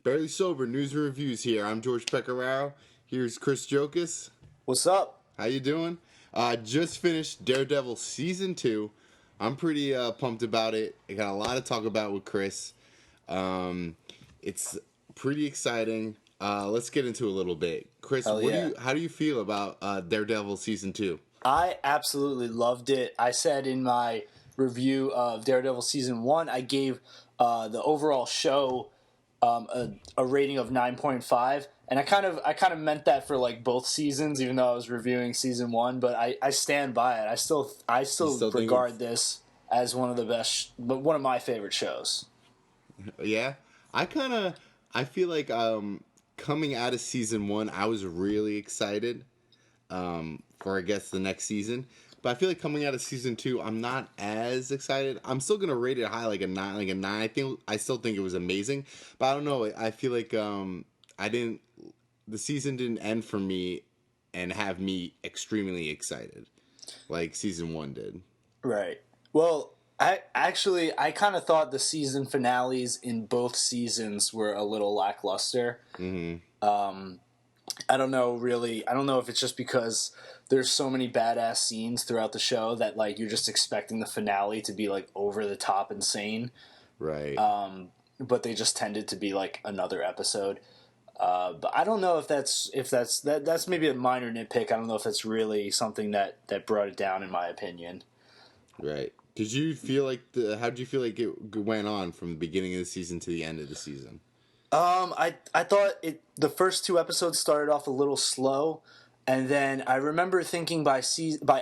Barely Sober News and Reviews here. I'm George Pecoraro. Here's Chris Jokas. What's up? How you doing? Just finished Daredevil Season 2. I'm pretty pumped about it. I got a lot to talk about with Chris. It's pretty exciting. Let's get into it a little bit. Chris, how do you feel about Daredevil Season 2? I absolutely loved it. I said in my review of Daredevil Season 1, I gave the overall show a rating of 9.5, and I kind of meant that for like both seasons, even though I was reviewing Season 1, but I stand by it. I still regard this as one of my favorite shows. Yeah. I feel like coming out of Season 1, I was really excited for, I guess, the next season. But I feel like coming out of Season 2, I'm not as excited. I'm still gonna rate it high, like a 9. I still think it was amazing, but I don't know. I feel like the season didn't end for me and have me extremely excited, like Season 1 did. Right. Well, I kind of thought the season finales in both seasons were a little lackluster. Mm-hmm. I don't know if it's just because there's so many badass scenes throughout the show that like you're just expecting the finale to be like over the top insane. Right. But they just tended to be like another episode. But I don't know if that's maybe a minor nitpick. I don't know if that's really something that brought it down, in my opinion. Right. Did you feel like how did you feel like it went on from the beginning of the season to the end of the season? I thought the first 2 episodes started off a little slow, and then I remember thinking by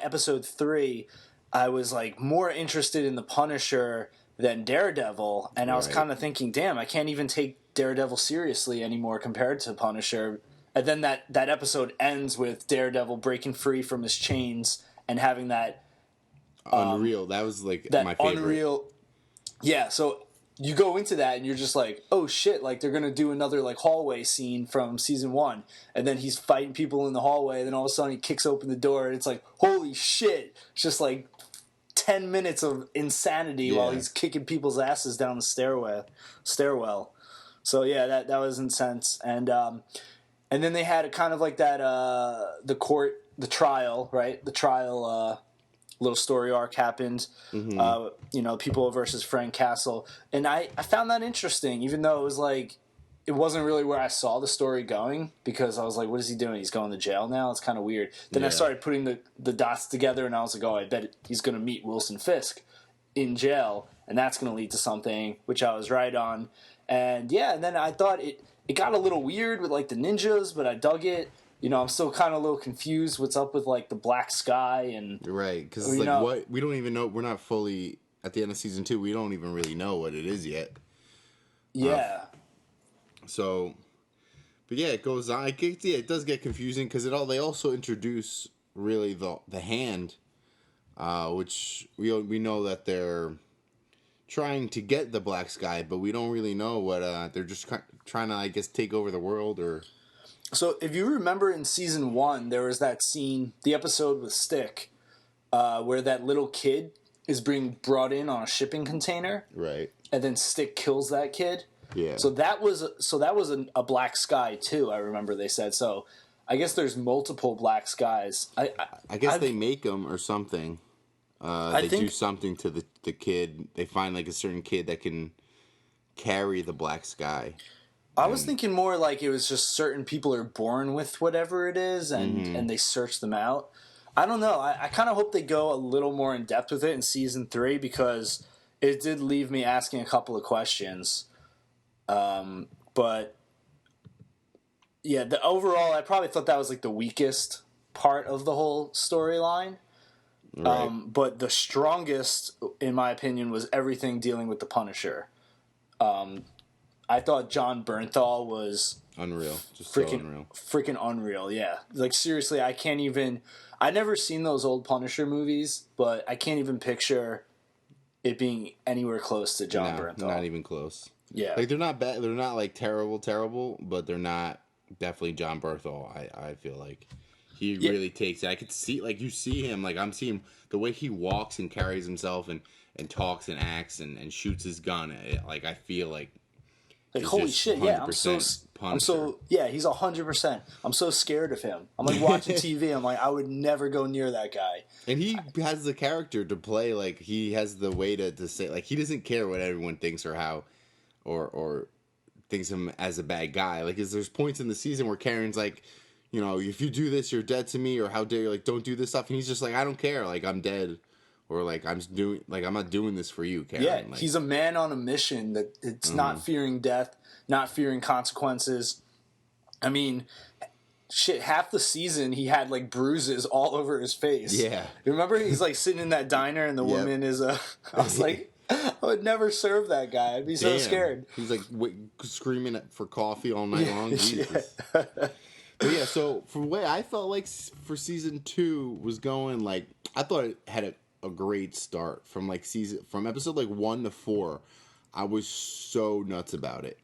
episode 3, I was like more interested in the Punisher than Daredevil, and I was kind of thinking, damn, I can't even take Daredevil seriously anymore compared to Punisher. And then that episode ends with Daredevil breaking free from his chains and having that Unreal. That was like my favorite. Unreal. Yeah, so you go into that and you're just like, oh shit, like they're gonna do another like hallway scene from Season 1, and then he's fighting people in the hallway, and then all of a sudden he kicks open the door and it's like, holy shit. It's just like 10 minutes of insanity while he's kicking people's asses down the stairwell. So yeah, that was intense. And then they had kind of like that the trial, right? The trial little story arc happened. Mm-hmm. People versus Frank Castle, and I found that interesting, even though it was like it wasn't really where I saw the story going, because I was like, what is he doing? He's going to jail now? It's kind of weird. Then I started putting the dots together, and I was like, oh, I bet he's going to meet Wilson Fisk in jail, and that's going to lead to something, which I was right on. And yeah, and then I thought it got a little weird with like the ninjas, but I dug it. I'm still kind of a little confused what's up with like the black sky and right, because it's like what we don't even know. We're not fully at the end of Season 2. We don't even really know what it is yet. Yeah. But yeah, it goes on. It does get confusing because they also introduce really the hand, which we know that they're trying to get the black sky, but we don't really know what they're just trying to, I guess, take over the world or. So if you remember in Season 1, there was that scene, the episode with Stick, where that little kid is being brought in on a shipping container, right? And then Stick kills that kid. Yeah. So that was a black sky too. I remember they said so. I guess there's multiple black skies. I guess they make them or something. They do something to the kid. They find like a certain kid that can carry the black sky. I was thinking more like it was just certain people are born with whatever it is, and they search them out. I don't know. I kind of hope they go a little more in depth with it in Season 3, because it did leave me asking a couple of questions. But yeah, the overall, I probably thought that was like the weakest part of the whole storyline. Right. But the strongest, in my opinion, was everything dealing with the Punisher. I thought John Bernthal was unreal, just freaking unreal. Yeah, like seriously, I never seen those old Punisher movies, but I can't even picture it being anywhere close to John Bernthal. Not even close. Yeah, like they're not bad. They're not like terrible, but they're not definitely John Bernthal. I feel like he really takes it. I could see, like, you see him, like I'm seeing the way he walks and carries himself and talks and acts and shoots his gun. Like I feel like Like, is holy just shit, yeah, 100% Punisher. yeah, he's 100%. I'm so scared of him. I'm like watching TV. I'm like, I would never go near that guy. And he has the character to play, like, he has the way to say, like, he doesn't care what everyone thinks or how, or thinks him as a bad guy. Like, there's points in the season where Karen's like, you know, if you do this, you're dead to me, or how dare you, like, don't do this stuff. And he's just like, I don't care, like, I'm dead. Or, like, I'm not doing this for you, Karen. Yeah, like, he's a man on a mission that it's not fearing death, not fearing consequences. I mean, shit, half the season he had like bruises all over his face. Yeah. Remember he's like sitting in that diner and the woman is I was like, I would never serve that guy. I'd be so scared. He's like screaming for coffee all night long. Jesus. But yeah, so for the way I felt like for season 2 was going, like, I thought it had a great start from episode like 1 to 4. I was so nuts about it.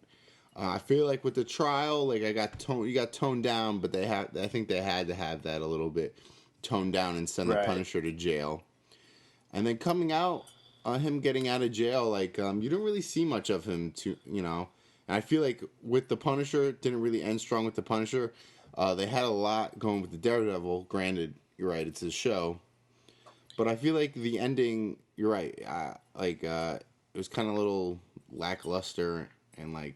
I feel like with the trial, like you got toned down, but I think they had to have that a little bit toned down and send the Punisher to jail. And then coming out, him getting out of jail, like you don't really see much of him And I feel like with the Punisher, it didn't really end strong with the Punisher. They had a lot going with the Daredevil. Granted, you're right, it's a show. But I feel like the ending, you're right, it was kind of a little lackluster and like,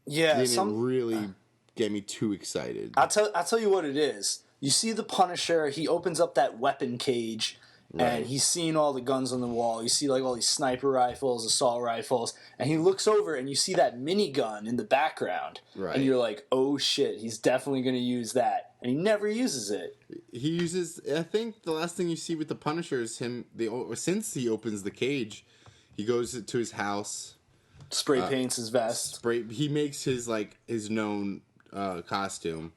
didn't really get me too excited. I'll tell you what it is. You see the Punisher, he opens up that weapon cage, and he's seeing all the guns on the wall. You see like all these sniper rifles, assault rifles, and he looks over and you see that minigun in the background. Right. And you're like, oh shit, he's definitely going to use that. And he never uses it. I think the last thing you see with the Punisher is since he opens the cage, he goes to his house. Spray paints his vest. He makes his known costume,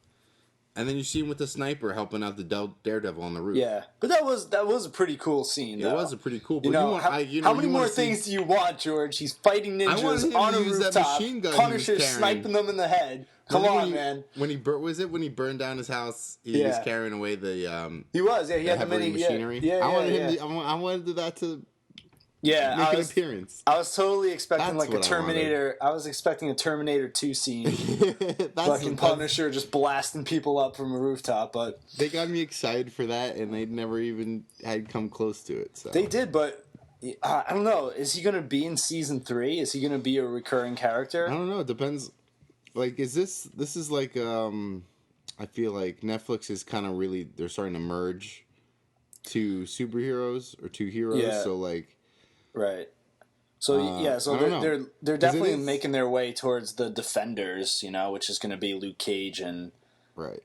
and then you see him with the sniper helping out the Daredevil on the roof. Yeah, but that was a pretty cool scene. Though. It was a pretty cool. But how many more things do you want, George? He's fighting ninjas on a rooftop. Punisher sniping them in the head. Come on, man. When he burned down his house, he was carrying away the he was he had the heavy machinery. I wanted that to. Yeah, make an appearance. I was totally expecting a Terminator. I was expecting a Terminator 2 scene. Fucking Punisher just blasting people up from a rooftop, but they got me excited for that, and they never even had come close to it. So they did, but I don't know. Is he going to be in season 3? Is he going to be a recurring character? I don't know. It depends. Like, is this is like I feel like Netflix is kind of really they're starting to merge two superheroes or two heroes. Yeah. So like. Right. So so they're definitely making their way towards the Defenders, which is going to be Luke Cage and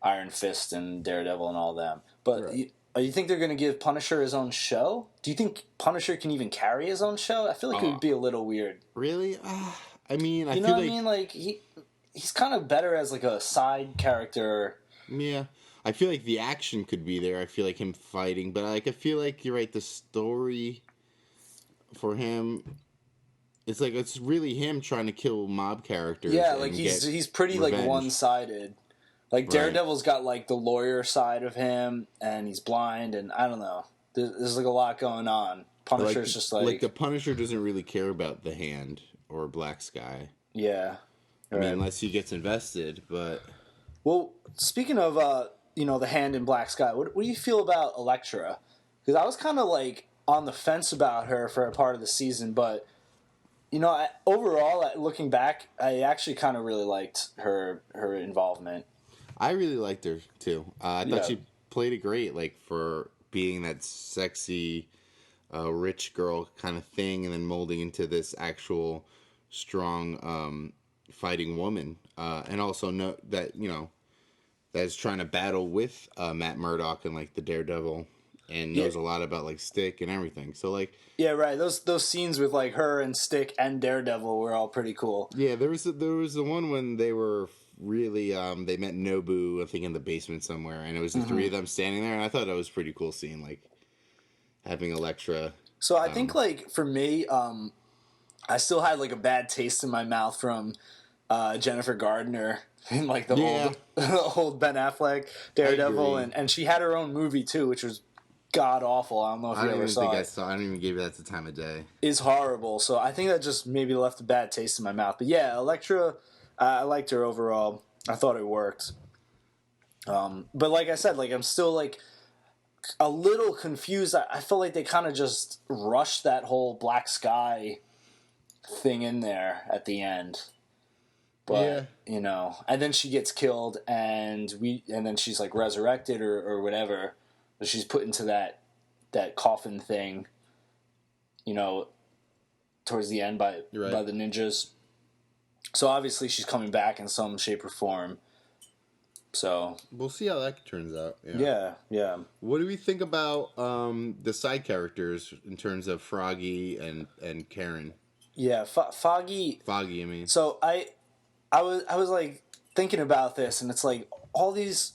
Iron Fist and Daredevil and all them. But you think they're going to give Punisher his own show? Do you think Punisher can even carry his own show? I feel like it would be a little weird. Really? I mean, I feel feel what I mean? Like he's kind of better as like a side character. Yeah. I feel like the action could be there. I feel like him fighting, but I feel like you're right. The story. For him, it's really him trying to kill mob characters. Yeah, like he's pretty revenge. Like one-sided. Like Daredevil's got like the lawyer side of him, and he's blind, and I don't know. There's like a lot going on. Punisher's just like the Punisher doesn't really care about the Hand or Black Sky. Yeah, I mean, unless he gets invested. But well, speaking of the Hand and Black Sky, what do you feel about Elektra? Because I was kind of like on the fence about her for a part of the season, but overall, looking back, I actually kind of really liked her involvement. I really liked her too. I thought she played it great, like for being that sexy, rich girl kind of thing, and then molding into this actual strong, fighting woman, and also know that that's trying to battle with Matt Murdock and like the Daredevil. And knows a lot about like Stick and everything. So like those scenes with like her and Stick and Daredevil were all pretty cool. Yeah, there was the one when they were really they met Nobu, I think in the basement somewhere, and it was the three of them standing there, and I thought that was a pretty cool scene, like having Elektra. So I think like for me, I still had like a bad taste in my mouth from Jennifer Gardner in like the old Ben Affleck Daredevil, and she had her own movie too, which was god awful. I don't know if I you don't ever even saw think I it. saw. I don't even give that the time of day. Is horrible. So I think that just maybe left a bad taste in my mouth. But yeah, Elektra, I liked her overall. I thought it worked. But like I said, like I'm still like a little confused. I felt like they kind of just rushed that whole Black Sky thing in there at the end. But and then she gets killed, and then she's like resurrected or whatever. But she's put into that coffin thing. Towards the end by the ninjas. So obviously she's coming back in some shape or form. So we'll see how that turns out. Yeah. What do we think about the side characters in terms of Froggy and Karen? Yeah, Foggy. I mean. So I was like thinking about this, and it's like all these.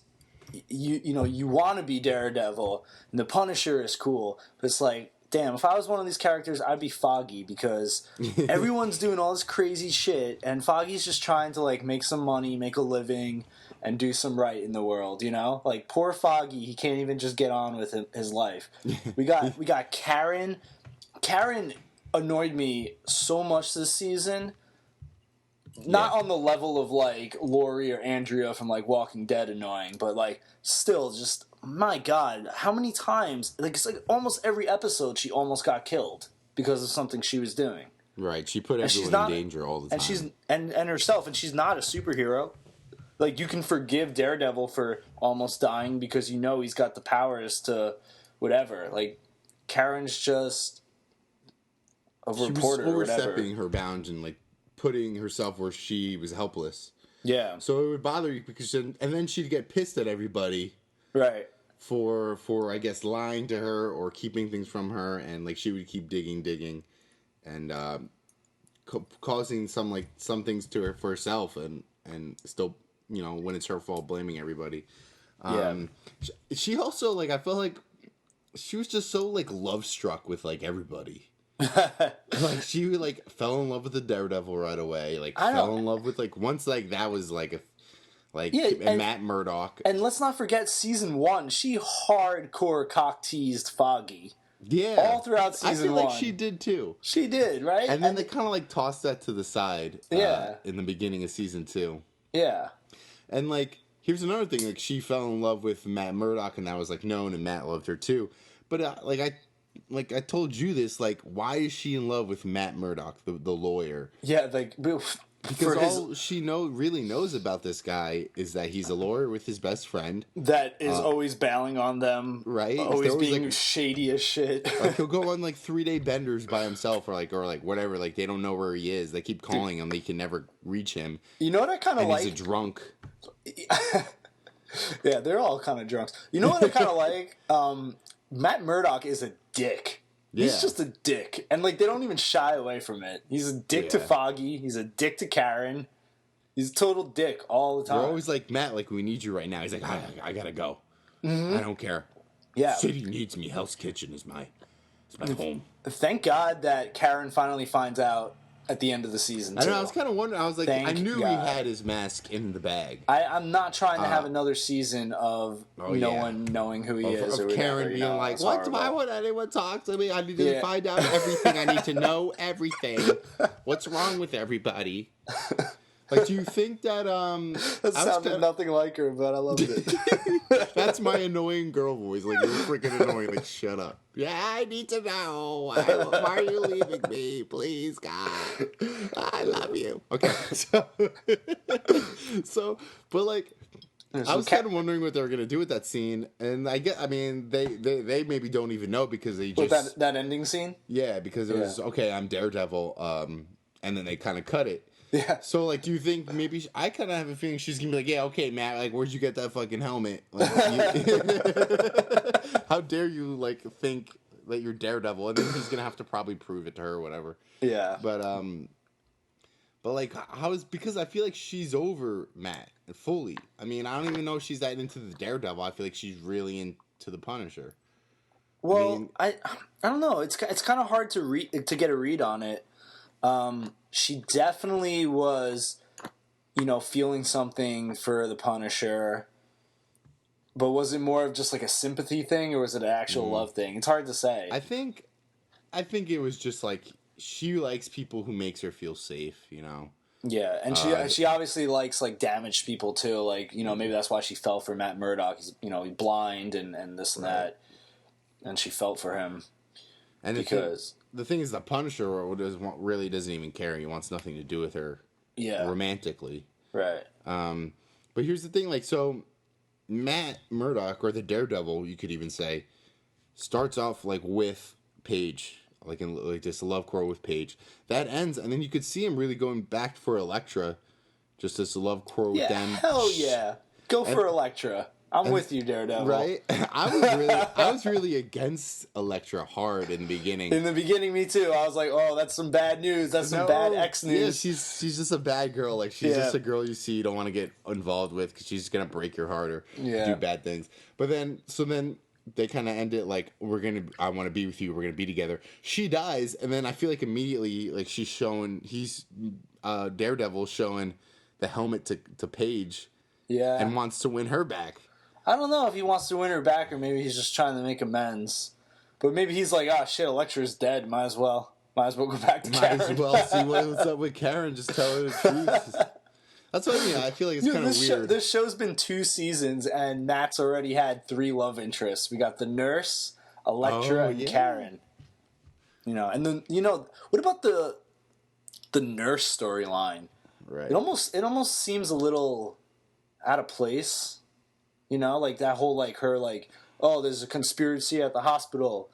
You want to be Daredevil, and the Punisher is cool, but it's like, damn, if I was one of these characters, I'd be Foggy, because everyone's doing all this crazy shit, and Foggy's just trying to like make some money, make a living, and do some right in the world. Like poor Foggy, he can't even just get on with his life. We got Karen. Karen annoyed me so much this season. Not on the level of like Lori or Andrea from like Walking Dead annoying, but like still just, my God, how many times, like it's like almost every episode she almost got killed because of something she was doing. Right, she put everyone in danger all the time. And she's and herself, and she's not a superhero. Like you can forgive Daredevil for almost dying because he's got the powers to whatever. Like Karen's just a reporter or whatever. She was overstepping her bounds and like putting herself where she was helpless. Yeah. So it would bother you because and then she'd get pissed at everybody. Right. For I guess lying to her or keeping things from her, and like she would keep digging and causing some things to her for herself and still when it's her fault blaming everybody. She also like, I felt like she was just so like love struck with like everybody. Like she like fell in love with the Daredevil right away. Like fell in love with like once like that was like and Matt Murdock. And let's not forget season 1. She hardcore cock teased Foggy. Yeah, all throughout season 1. I feel like she did too. She did, right? And then they kind of like tossed that to the side. In the beginning of season 2. Yeah. And like here's another thing: like she fell in love with Matt Murdock, and that was like known, and Matt loved her too. But I told you this, like, why is she in love with Matt Murdock, the lawyer? Yeah, like because all she really knows about this guy is that he's a lawyer with his best friend that is always bailing on them, right? Always being like, shady as shit. Like he'll go on like 3-day benders by himself, or whatever. Like they don't know where he is. They keep calling him. They can never reach him. You know what I kind of like? He's a drunk. Yeah, they're all kind of drunks. You know what I kind of like? Matt Murdock is a dick. Yeah. He's just a dick. And, like, they don't even shy away from it. He's a dick to Foggy. He's a dick to Karen. He's a total dick all the time. We're always like, Matt, like, we need you right now. He's like, I gotta go. I don't care. Yeah. City needs me. Hell's Kitchen is my home. Thank God that Karen finally finds out at the end of the season, I don't know, I was kind of wondering. I was like, I knew God. he had his mask in the bag. I'm not trying to have another season of no one knowing who he is. Of or Karen whatever, being like, what? Why would anyone talk to me? I need to find out everything. I need to know everything. What's wrong with everybody? Like, do you think that that sounded nothing like her, but I loved it. That's my annoying girl voice. Like, you're freaking annoying. Like, shut up. Yeah, I need to know. Why are you leaving me? Please, God. I love you. Okay. But like, I was kind of wondering what they were gonna do with that scene, and they maybe don't even know because they just with that ending scene. Yeah, because it was okay. I'm Daredevil, and then they kind of cut it. Yeah. So, like, do you think maybe I kind of have a feeling she's gonna be like, yeah, okay, Matt, like, where'd you get that fucking helmet? Like, how dare you like think that you're Daredevil? And then he's gonna have to probably prove it to her or whatever. Yeah. But like, because I feel like she's over Matt fully. I mean, I don't even know if she's that into the Daredevil. I feel like she's really into the Punisher. Well, I don't know. It's kind of hard to get a read on it. She definitely was, feeling something for the Punisher. But was it more of just like a sympathy thing, or was it an actual love thing? It's hard to say. I think it was just like she likes people who makes her feel safe, you know. Yeah, and she obviously likes like damaged people too. Like, you know, maybe that's why she fell for Matt Murdock. He's, you know, he's blind and this and that, and she felt for him. And because the thing is, the Punisher really doesn't even care. He wants nothing to do with her. Yeah. Romantically. Right. But here's the thing, like, so Matt Murdock, or the Daredevil, you could even say, starts off like with Paige, like in like this love quarrel with Paige. That ends, and then you could see him really going back for Elektra, just this love quarrel with them. Hell yeah, go for Elektra. I'm with you, Daredevil. Right? I was really against Elektra hard in the beginning. In the beginning, me too. I was like, oh, that's some bad news. That's some bad X news. Yeah, she's just a bad girl. Like, she's just a girl you see you don't want to get involved with because she's going to break your heart or do bad things. But then, they kind of end it like, I want to be with you. We're going to be together. She dies. And then I feel like immediately, like, Daredevil showing the helmet to Paige. Yeah. And wants to win her back. I don't know if he wants to win her back or maybe he's just trying to make amends. But maybe he's like, oh shit, Elektra's dead. Might as well go back to Karen. Might as well see what's up with Karen. Just tell her the truth. That's what I mean. I feel like it's kind of weird. This show's been 2 seasons and Matt's already had 3 love interests. We got the nurse, Elektra, and Karen. You know, and then, you know, what about the nurse storyline? Right. It almost seems a little out of place. You know, like that whole, like, her, like, oh, there's a conspiracy at the hospital,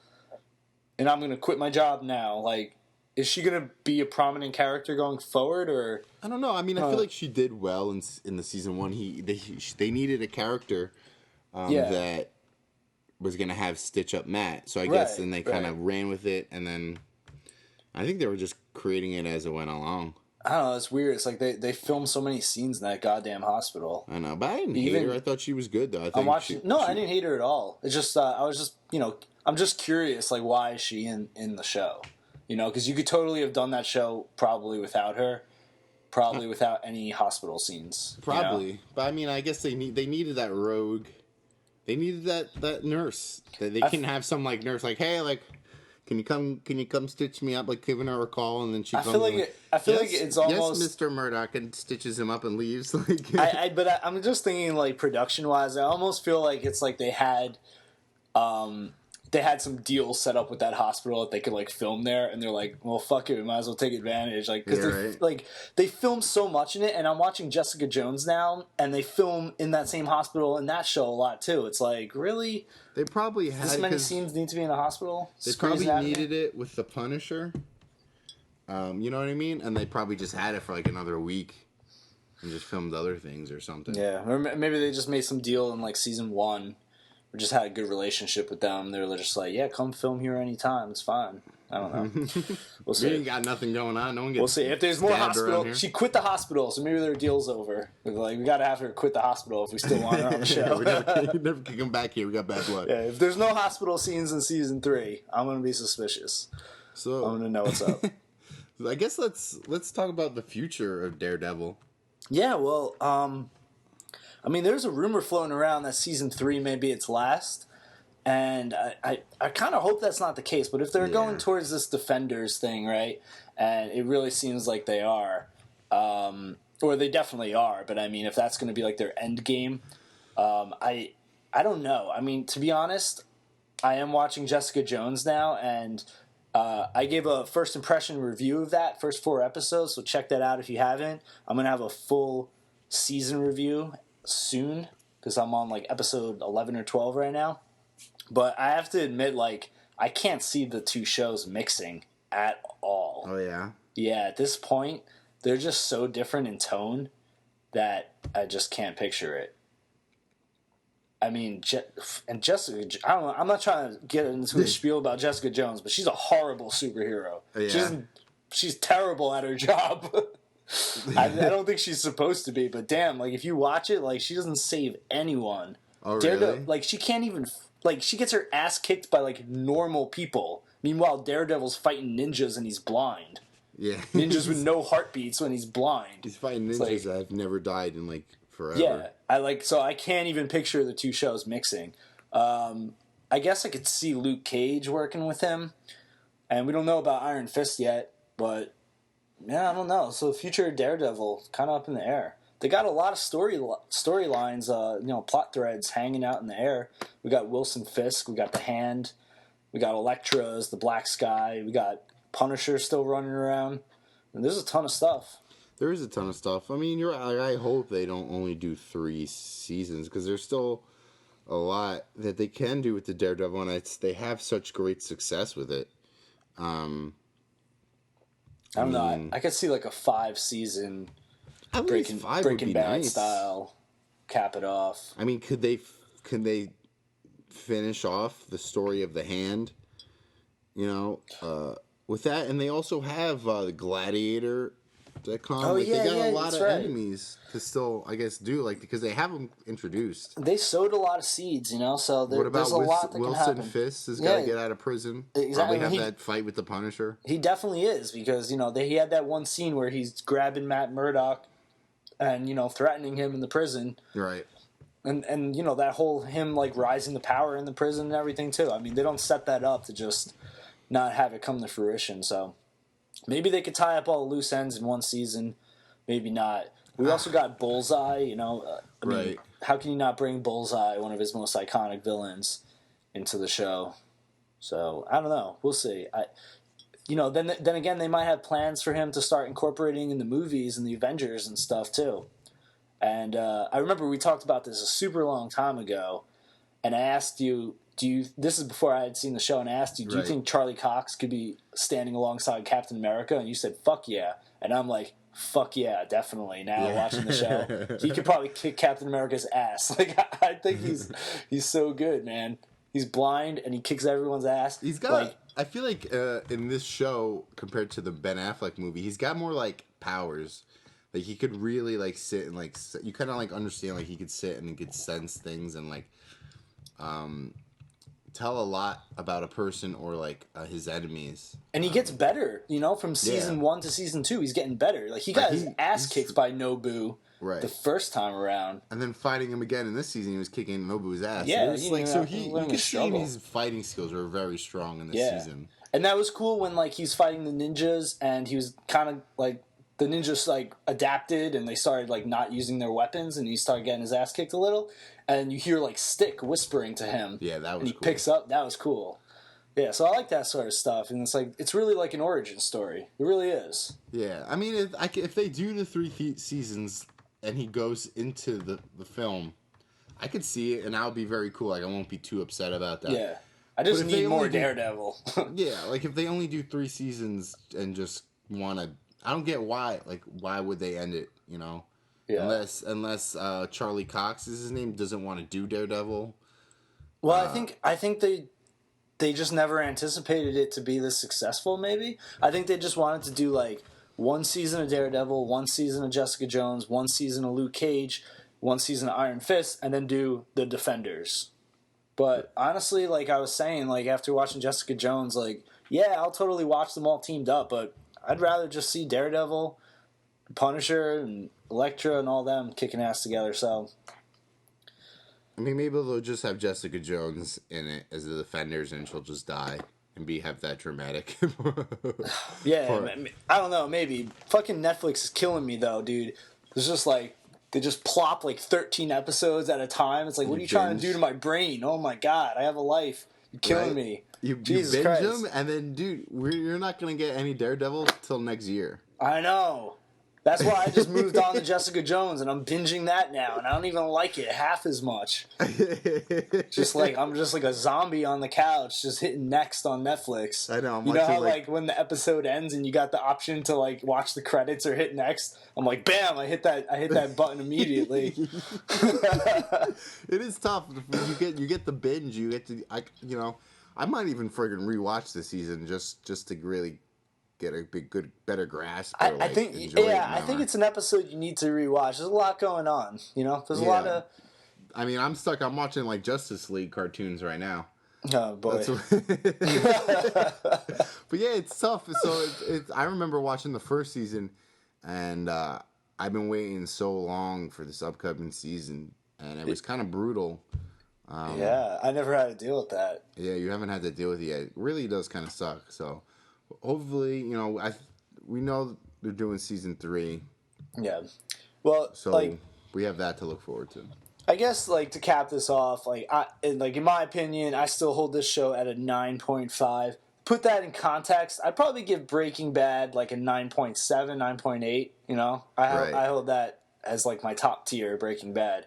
and I'm going to quit my job now. Like, is she going to be a prominent character going forward, or? I don't know. I mean, I feel like she did well in the season 1. They needed a character that was going to have stitch up Matt. So I guess then they kind of ran with it, and then I think they were just creating it as it went along. I don't know, it's weird. It's like they filmed so many scenes in that goddamn hospital. I know, but I didn't hate her. I thought she was good, though. I didn't hate her at all. It's just, I was just, you know, I'm just curious, like, why is she in the show? You know, because you could totally have done that show probably without her. Probably without any hospital scenes. Probably. You know? But, I mean, I guess they needed that rogue. They needed that nurse. They can have some, like, nurse, like, hey, like, Can you come stitch me up? Like, giving her a call, and then she comes. I feel like it's almost Mr. Murdoch, and stitches him up and leaves. Like, I'm just thinking, like, production wise, I almost feel like it's like they had some deals set up with that hospital that they could, like, film there, and they're like, well, fuck it, we might as well take advantage, like, because they film so much in it. And I'm watching Jessica Jones now, and they film in that same hospital in that show a lot too. It's like, really. They probably had this many scenes need to be in a hospital. They probably needed it with the Punisher. You know what I mean? And they probably just had it for like another week and just filmed other things or something. Yeah, or maybe they just made some deal in like season 1, or just had a good relationship with them. They were just like, yeah, come film here anytime. It's fine. I don't know. We'll see. We ain't got nothing going on. No one gets. We'll see if there's more hospital. She quit the hospital, so maybe their deal's over. Like, we gotta have her quit the hospital if we still want her on the show. We never can come back here. We got bad blood. Yeah, if there's no hospital scenes in season 3, I'm gonna be suspicious. So I'm gonna know what's up. I guess let's talk about the future of Daredevil. Yeah, well, I mean, there's a rumor floating around that season 3 may be its last. And I kind of hope that's not the case. But if they're going towards this Defenders thing, right, and it really seems like they are, or they definitely are, but I mean, if that's going to be like their end game, I don't know. I mean, to be honest, I am watching Jessica Jones now, and I gave a first impression review of that, first 4 episodes, so check that out if you haven't. I'm going to have a full season review soon, because I'm on like episode 11 or 12 right now. But I have to admit, like, I can't see the 2 shows mixing at all. Oh, yeah? Yeah, at this point, they're just so different in tone that I just can't picture it. I mean, Jessica, I don't know, I'm not trying to get into a spiel about Jessica Jones, but she's a horrible superhero. Yeah. She's terrible at her job. I don't think she's supposed to be, but damn, like, if you watch it, like, she doesn't save anyone. Oh, really? Like, she can't even... Like, she gets her ass kicked by, like, normal people. Meanwhile, Daredevil's fighting ninjas and he's blind. Yeah. Ninjas with no heartbeats when he's blind. He's fighting ninjas that have never died in, like, forever. Yeah, I can't even picture the two shows mixing. I guess I could see Luke Cage working with him, and we don't know about Iron Fist yet, but yeah, I don't know. So the future of Daredevil kind of up in the air. They got a lot of storylines, plot threads hanging out in the air. We got Wilson Fisk, we got the Hand, we got Elektra's the Black Sky, we got Punisher still running around, and there's a ton of stuff. There is a ton of stuff. I mean, I hope they don't only do 3 seasons because there's still a lot that they can do with the Daredevil, and they have such great success with it. I don't know. I could see like a 5-season At least 5 would Breaking be Bad nice. style, cap it off. I mean, could they finish off the story of the Hand? With that, and they also have the Gladiator. They got a lot of enemies to still, I guess, do because they have them introduced. They sowed a lot of seeds, so there's a lot that can happen. Wilson Fisk has got to get out of prison. Exactly. Probably have that fight with the Punisher. He definitely is because he had that one scene where he's grabbing Matt Murdock and threatening him in the prison. Right. And that whole him rising to power in the prison and everything too. I mean, they don't set that up to just not have it come to fruition. So maybe they could tie up all the loose ends in one season. Maybe not. We also got Bullseye. Right. How can you not bring Bullseye, one of his most iconic villains, into the show? So I don't know. We'll see. Then again, they might have plans for him to start incorporating in the movies and the Avengers and stuff too. And I remember we talked about this a super long time ago, and I asked you, this is before I had seen the show, and I asked you, do you think Charlie Cox could be standing alongside Captain America? And you said, fuck yeah. And I'm like, fuck yeah, definitely. Now watching the show, he could probably kick Captain America's ass. I think he's so good, man. He's blind and he kicks everyone's ass. He's got. I feel like in this show compared to the Ben Affleck movie, he's got more powers. He could really sit and you kind of understand he could sit and he could sense things and tell a lot about a person or his enemies. And he gets better, from season 1 to season 2. He's getting better. He got his ass kicked by Nobu the first time around. And then fighting him again in this season, he was kicking Nobu's ass. Yeah, you could see his fighting skills were very strong in this season. And that was cool when he's fighting the ninjas and he was kind of the ninjas adapted and they started not using their weapons and he started getting his ass kicked a little. And you hear Stick whispering to him. Yeah, that was and he cool. Picks up. That was cool. Yeah, so I like that sort of stuff, and it's really an origin story. It really is. Yeah, I mean, if they do the 3 seasons and he goes into the film, I could see it, and that would be very cool. I won't be too upset about that. Yeah, I just need more Daredevil. Yeah, if they only do 3 seasons and just want to, I don't get why. Why would they end it? Yeah. Unless Charlie Cox is his name doesn't want to do Daredevil. Well, I think they just never anticipated it to be this successful. Maybe I think they just wanted to do 1 season of Daredevil, 1 season of Jessica Jones, 1 season of Luke Cage, 1 season of Iron Fist, and then do the Defenders. But honestly, I was saying, after watching Jessica Jones, yeah, I'll totally watch them all teamed up, but I'd rather just see Daredevil, Punisher, and Elektra and all them kicking ass together. So, I mean, maybe they'll just have Jessica Jones in it as the Defenders, and she'll just die and have that dramatic. Yeah, I don't know. Maybe fucking Netflix is killing me though, dude. It's just they just plop 13 episodes at a time. It's what are you trying to do to my brain? Oh my god, I have a life. You're killing me. You Jesus binge Christ. them, and then, dude, you're not gonna get any Daredevil till next year. I know. That's why I just moved on to Jessica Jones, and I'm binging that now, and I don't even like it half as much. Just I'm just a zombie on the couch, just hitting next on Netflix. I know. You know how when the episode ends and you got the option to watch the credits or hit next. I'm bam! I hit that button immediately. It is tough. You get the binge. You get to I might even friggin' rewatch this season just to really get a better grasp. Or, I think it's an episode you need to rewatch. There's a lot going on. There's a lot of. I mean, I'm stuck. I'm watching Justice League cartoons right now. Oh boy. But yeah, it's tough. So I remember watching the first season, and I've been waiting so long for this upcoming season, and it was kind of brutal. Yeah, I never had to deal with that. Yeah, you haven't had to deal with it yet. It really does kind of suck. So hopefully, we know they're doing season 3, Yeah. Well, so like, we have that to look forward to. I guess like to cap this off, in my opinion, I still hold this show at a 9.5. Put that in context, I'd probably give Breaking Bad like a 9.7, 9.8. You know, Right. I hold that as like my top tier, Breaking Bad.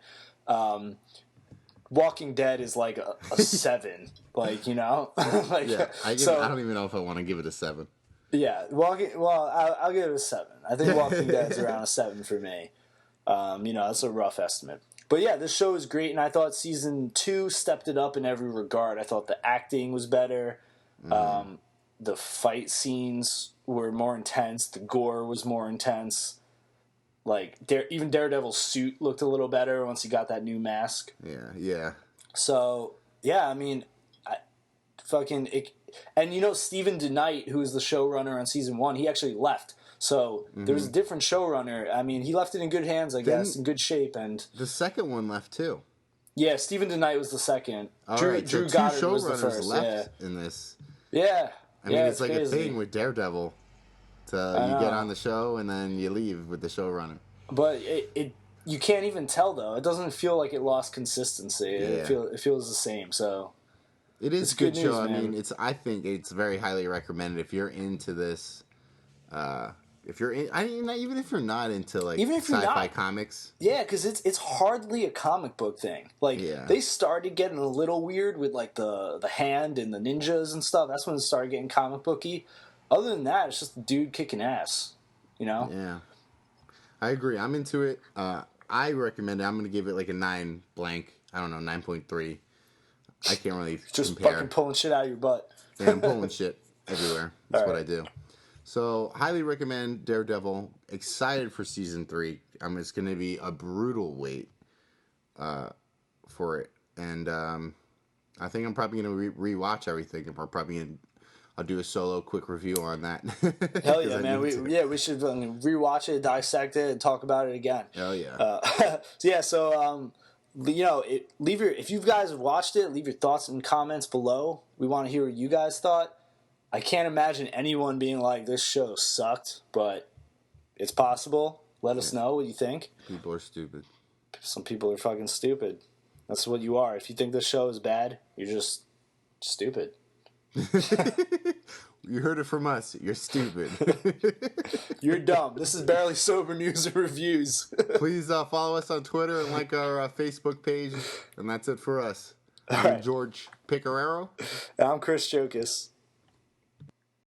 Walking Dead is like a 7, like, you know, like Yeah, so. I don't even know if I want to give it a 7. Yeah, I'll give it a 7. I think Walking Dead's around a 7 for me. That's a rough estimate. But yeah, this show is great, and I thought season 2 stepped it up in every regard. I thought the acting was better. The fight scenes were more intense. The gore was more intense. Like, even Daredevil's suit looked a little better once he got that new mask. Yeah. So, yeah, I mean, Stephen DeKnight, who was the showrunner on season 1, he actually left. So there was a different showrunner. I mean, he left it in good hands, I guess, in good shape. And the second one left too. yeah, Stephen DeKnight was the second. Drew Drew so Goddard two was the showrunners first. left in this. Yeah. I mean, it's like crazy. a thing with Daredevil. You get on the show and then you leave with the showrunner. But you can't even tell though. It doesn't feel like it lost consistency. Yeah. It feels the same. So it is a good news, show. man. I mean, I think it's very highly recommended if you're into this. If you're in, even if you're not into like sci-fi comics. Yeah, because it's hardly a comic book thing. Like they started getting a little weird with like the hand and the ninjas and stuff. That's when it started getting comic booky. Other than that, it's just a dude kicking ass. You know? Yeah, I agree. I'm into it. I recommend it. I'm gonna give it like a 9 blank. I don't know, 9.3. I can't really just compare. Fucking pulling shit out of your butt. Yeah, I'm pulling shit everywhere. That's what I do. So, highly recommend Daredevil. Excited for season 3. It's going to be a brutal wait for it. And I think I'm probably going to rewatch everything. And I'll do a solo quick review on that. Hell yeah, man. We should rewatch it, dissect it, and talk about it again. Hell yeah. If you guys have watched it, leave your thoughts and comments below. We want to hear what you guys thought. I can't imagine anyone being like, this show sucked, but it's possible. Let us know what you think. People are stupid. Some people are fucking stupid. That's what you are. If you think this show is bad, you're just stupid. You heard it from us. You're stupid. You're dumb. This is Barely Sober News and Reviews. Please follow us on Twitter and like our Facebook page. And that's it for us. I'm George Picarero. I'm Chris Jokas.